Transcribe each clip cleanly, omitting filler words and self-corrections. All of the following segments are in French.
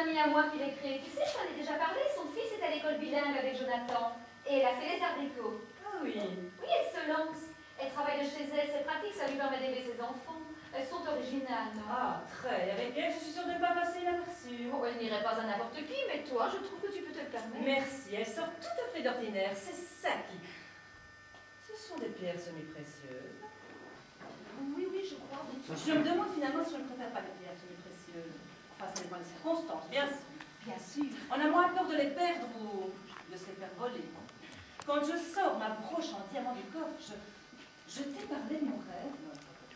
ami à moi qui l'a créé. Tu sais, je t'en ai déjà parlé, son fils est à l'école bilingue avec Jonathan. Et elle a fait les abricots. Ah oui. Oui, elle se lance. Elle travaille de chez elle, c'est pratique, ça lui permet d'élever ses enfants. Elles sont originales, non? Ah, très. Avec elle, je suis sûre de ne pas passer inaperçue. Oh, elle n'irait pas à n'importe qui, mais toi, je trouve que tu peux te le permettre. Merci, elle sort tout à fait d'ordinaire. C'est ça qui... Ce sont des pierres semi-précieuses. Oui, oui, je crois. Je me demande finalement si je ne préfère pas les pierres semi-précieuses. Enfin, ça dépend des circonstances, bien sûr. Bien sûr. On a moins peur de les perdre ou de se les faire voler. Quand je sors ma broche en diamant du coffre, je t'ai parlé de mon rêve.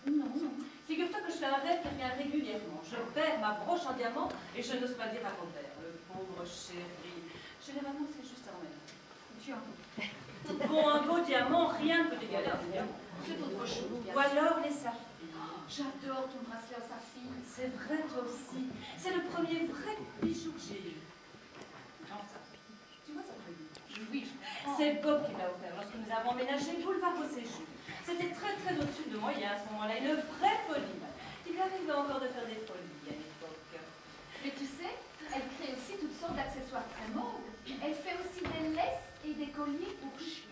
Non, non. Figure-toi que je fais un rêve qui revient régulièrement. Je perds ma broche en diamant et je n'ose pas dire à Robert. Le pauvre chéri. Généralement, c'est juste un rêve. Bon, un beau diamant, rien ne peut égaler un diamant. C'est autre chose. Ou alors les saphirs. J'adore ton bracelet en saphir. C'est vrai, toi aussi. C'est le premier vrai bijou que j'ai eu. Enfin, tu vois ça très bien. Oui, je comprends. C'est Bob qui me l'a offert lorsque nous avons emménagé boulevard au séjour. C'était très très au-dessus de moi il y a à ce moment-là une vraie folie. Il arrivait encore de faire des folies à l'époque. Mais tu sais, elle crée aussi toutes sortes d'accessoires très modes. Elle fait aussi des laisses et des colliers pour chiens.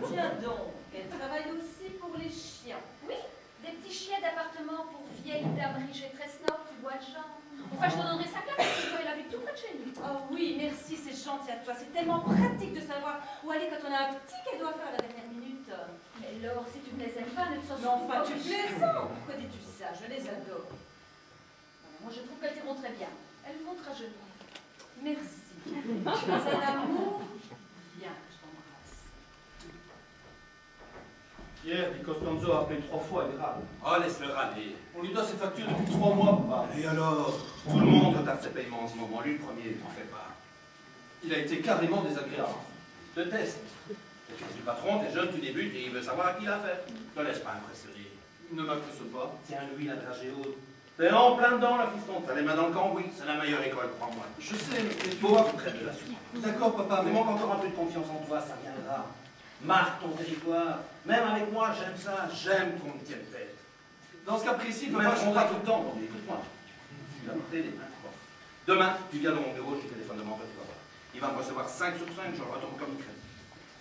Tiens donc, elle travaille aussi pour les chiens. Oui, des petits chiens d'appartement pour vieilles dames riches et très snob, tu vois le genre. Enfin, je te donnerai sa carte parce qu'elle habite tout près de chez nous. Oh oui, merci, c'est gentil à toi. C'est tellement pratique de savoir où aller quand on a un petit cadeau à faire à la dernière minute. Mais Laure, si tu ne les aimes pas, ne te sens Mais enfin, tu plaisantes. Pourquoi dis-tu ça? Je les adore. Moi, je trouve qu'elles t'iront très bien. Elles vont te rajeunir. Merci. Tu es un amour. Viens, je t'embrasse. Hier, Di Costanzo a appelé 3 fois et grave. Oh, laisse-le râler. On lui doit ses factures depuis 3 mois, papa. Et alors? Tout le monde retarde ses paiements en ce moment. Lui, le premier, t'en fais pas. Il a été carrément désagréable. Je te teste. T'es fils du patron, t'es jeune, tu débutes et il veut savoir à qui il a fait. Ne te laisse pas impressionner. Il ne m'accuse pas. Tiens-lui la dragée haute. T'es en plein dedans, la fiston. T'as les mains dans le cambouis. C'est la meilleure école, crois-moi. Je sais, mais tu Faut vois... que tu traites de la suite. D'accord, papa, Il mais... manque encore un peu de confiance en toi, ça viendra. Marque ton territoire. Même avec moi, j'aime ça. J'aime qu'on me tienne tête. Dans ce cas précis, Ils papa, m'aimeront pas tout le temps. Bon, écoute-moi. Tu vas porter les mains. Bon. Demain, tu viens dans mon bureau, je téléphone de mon pote, tu vas voir. Il va me recevoir 5 sur 5, je le retombe comme une crème.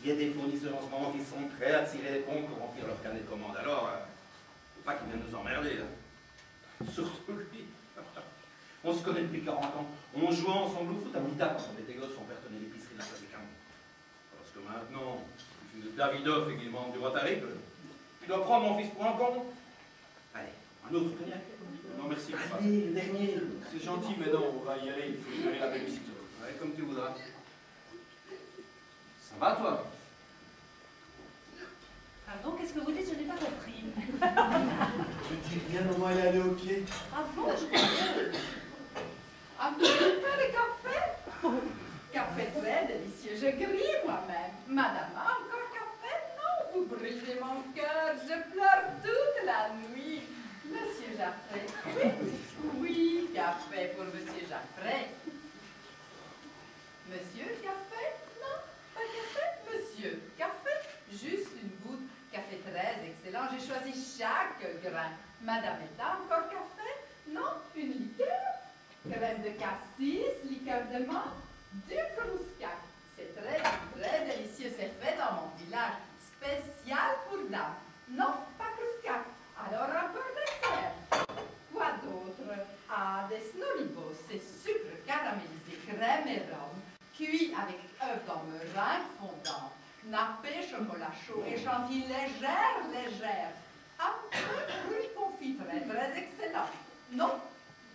Il y a des fournisseurs en ce moment qui sont prêts à tirer les ponts pour remplir leur carnet de commande. Alors, faut pas qu'ils viennent nous emmerder, là. Surtout lui. On se connaît depuis 40 ans. On jouait ensemble au foot à Mita quand on était gosses, on père tenait l'épicerie de la place des Camons. Parce que maintenant, il fait de Davidoff et qu'il demande du Rotary, il doit prendre mon fils pour un con. Allez, un autre cognac. Non, merci, papa. Allez, le dernier. C'est gentil, mais non, on va y aller, il faut gérer la belle visite. Ouais, comme tu voudras. Ça va, toi? Pardon, qu'est-ce que vous dites? Je n'ai pas compris. Je dis bien au moins y aller au pied. Ah bon, je crois bien. Un petit peu de café? Café très délicieux, je grille moi-même. Madame, encore café? Non, vous brisez mon cœur, je pleure toute la nuit. Monsieur Jaffray, oui, oui, café pour Monsieur Jaffray. Monsieur café? Non, pas café? Monsieur café? Juste une goutte. Café très excellent, j'ai choisi chaque grain. Madame est encore café? Non, une liqueur? Crème de cassis, liqueur de menthe, du crouscac. C'est très, très délicieux, c'est fait dans mon village. Spécial pour dames. Non, pas crouscac. Alors un peu de dessert. Quoi d'autre? Ah, des snolibos, c'est sucre caramélisé, crème et rhum, cuit avec œufs dans meringue fondante, nappé chocolat chaud et chantilly légère. Un peu de fruits confits, très excellent. Non,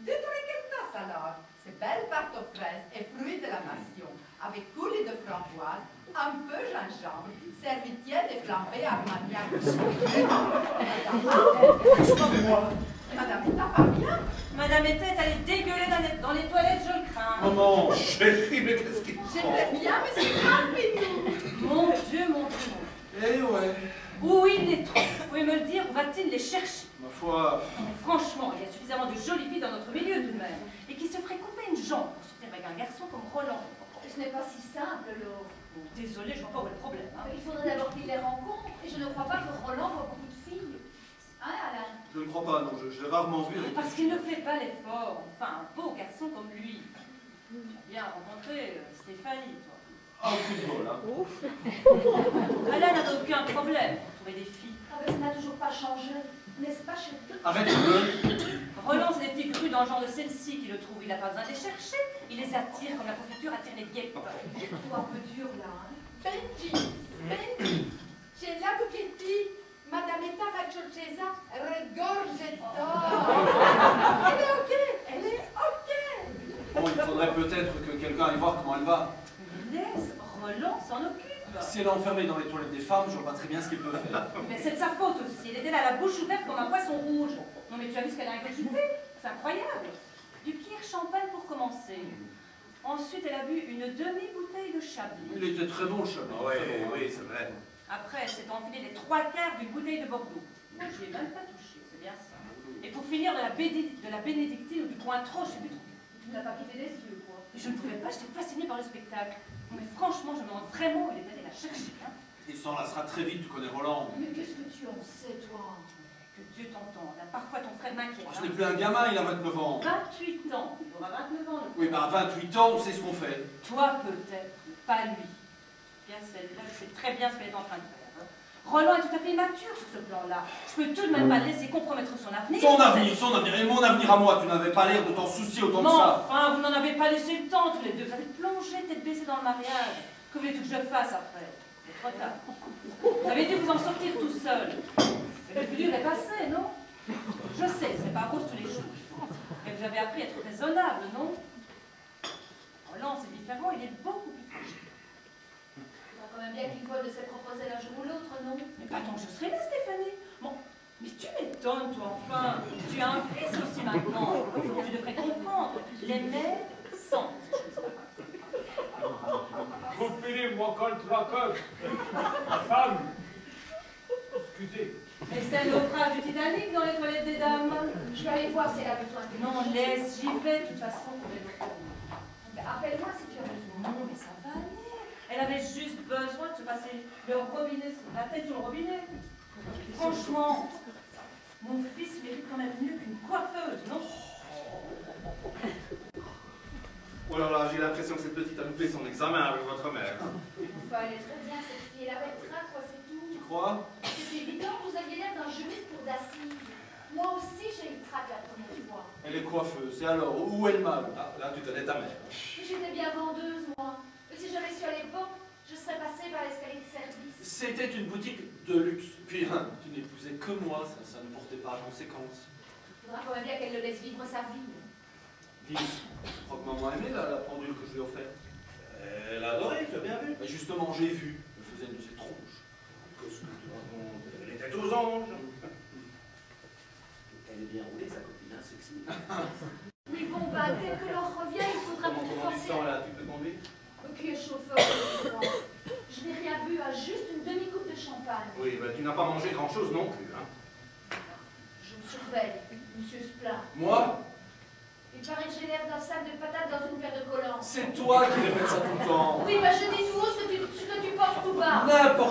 du triquetas alors. C'est belle pâte aux fraises et fruits de la nation, avec coulis de framboise, un peu gingembre, servi tiède et flambé armagnac. Madame est pas bien? Madame était allée dégueuler dans les toilettes, je le crains. Maman, chérie, mais qu'est-ce qu'il te J'aimerais bien, monsieur Campinou. Mon Dieu, mon Dieu, mon Dieu. Eh ouais, Où il les trouve? Vous pouvez me le dire, où va-t-il les chercher? ma foi... Non, mais franchement, il y a suffisamment de jolies filles dans notre milieu tout de même. Et qui se feraient couper une jambe pour sortir avec un garçon comme Roland. Ce n'est pas si simple, Laure. Bon, désolé, je vois pas où est le problème. Hein. Il faudrait d'abord qu'il les rencontre. Et je ne crois pas que Roland voit beaucoup de filles. Hein, Alain? Je ne crois pas, non, je l'ai rarement vu avec... Parce qu'il ne fait pas l'effort. Enfin, un beau garçon comme lui. bien rencontré Stéphanie, toi. Ah, coup de bol, hein. Elle n'avait aucun problème pour trouver des filles. Ah ben ça n'a toujours pas changé, n'est-ce pas, chérie? Arrête un peu. Roland, c'est des petits grues dans le genre de celle-ci qui le trouvent. Il n'a pas besoin de les chercher. Il les attire comme la confiture attire les guêpes. Toi, un peu dur, là, hein. Benji, c'è la Buchetti, Madametta Macciocesa, Regorgetta. Elle est ok, elle est ok. Bon, il faudrait peut-être que quelqu'un aille voir comment elle va. Laisse Roland s'en occupe. Si elle est enfermée dans les toilettes des femmes, je vois pas très bien ce qu'il peut faire. Mais c'est de sa faute aussi. Elle était là, la bouche ouverte comme un poisson rouge. Non mais tu as vu ce qu'elle a ingurgité? C'est incroyable. Du Pierre Champagne pour commencer. Ensuite, elle a bu une demi-bouteille de Chablis. Il était très bon, le chablis. Ah oui, oui, c'est vrai. Après, elle s'est enfilée les 3/4 d'une bouteille de Bordeaux. Moi, je n'y ai même pas touché, c'est bien ça. Et pour finir, de la bénédictine ou du Cointreau, je sais plus trop. Tu n'as pas quitté les yeux, quoi. Je ne pouvais pas, j'étais fascinée par le spectacle. Mais franchement, je me demande vraiment où elle est allée la chercher. Hein. Il s'en lassera très vite, tu connais Roland. Mais qu'est-ce que tu en sais, toi? Que Dieu t'entende. Hein. Parfois, ton frère m'inquiète. Oh, ce n'est plus un gamin, il a 29 ans. 28 ans. Il aura 29 ans. Oui, bah à 28 ans, on sait ce qu'on fait. Toi, peut-être, mais pas lui. Bien celle-là, je sais très bien ce qu'elle est en train de faire. Hein. Roland est tout à fait immature sur ce plan-là. Je peux tout de même pas le laisser compromettre son avenir. Son avenir, et mon avenir à moi, tu n'avais pas l'air de t'en soucier autant que Non, ça. enfin, vous n'en avez pas laissé le temps tous les deux. Vous avez plongé tête baissée dans le mariage. Que voulez-vous que je fasse après? C'est trop tard. Vous avez dû vous en sortir tout seul. Et le plus dur est passé, non? Je sais, c'est pas rose tous les jours. Mais vous avez appris à être raisonnable, non? Roland, c'est différent, il est beaucoup plus fragile. Tu vois quand même bien qu'il vole de ses propres ailes un jour ou l'autre, non? Mais pas tant que je serai là, Stéphanie. Bon, mais tu m'étonnes, toi, enfin. Tu as un fils aussi maintenant. Tu devrais comprendre. Les mères sentent. Coupez-moi contre la queue. Femme. Excusez. Mais c'est le naufrage du Titanic dans les toilettes des dames. Je vais aller voir si elle a besoin de Non, laisse, j'y vais de toute façon. Ben, appelle-moi si tu as besoin. Non, mais ça va aller. Elle avait juste besoin de se passer le robinet, la tête sur le robinet. Franchement, mon fils mérite quand même mieux qu'une coiffeuse, non? Oh là là, j'ai l'impression que cette petite a loupé son examen avec votre mère. Enfin, elle est très bien, cette fille. Elle avait le train, quoi, c'est tout. Tu crois? C'est évident, vous aviez l'air d'un juriste pour d'assises. Moi aussi, j'ai eu le trac la première fois. Elle est coiffeuse, et alors, où est le mal? Ah, là, tu connais ta mère. Mais j'étais bien vendeuse, moi. Mais si j'avais su à l'époque, je serais passée par l'escalier de service. C'était une boutique de luxe. Puis, hein, tu n'épousais que moi, ça ne portait pas à conséquence. Il faudra quand même bien qu'elle le laisse vivre sa vie. Dis, je crois que maman aimait la pendule que je lui ai offerte. Elle a adoré, tu as bien vu. Mais justement, j'ai vu. Elle faisait une de ses tronches. Qu'est-ce que tu racontes? Elle était aux anges. Elle est bien roulée, sa copine, hein, sexy. Oui, bon, bah, dès que l'on revient, il faudra Comment peut-être comment tu penser sens là? Tu peux conduire? qui est chauffeur, je crois. Je n'ai rien bu à juste une demi-coupe de champagne. Oui, bah tu n'as pas mangé grand-chose non plus, hein. Je me surveille, monsieur se plaint. Moi? Il paraît que j'ai l'air d'un sac de patates dans une paire de collants. C'est toi qui répètes ça tout le temps. Oui, bah je dis tout haut ce que tu penses tout bas. N'importe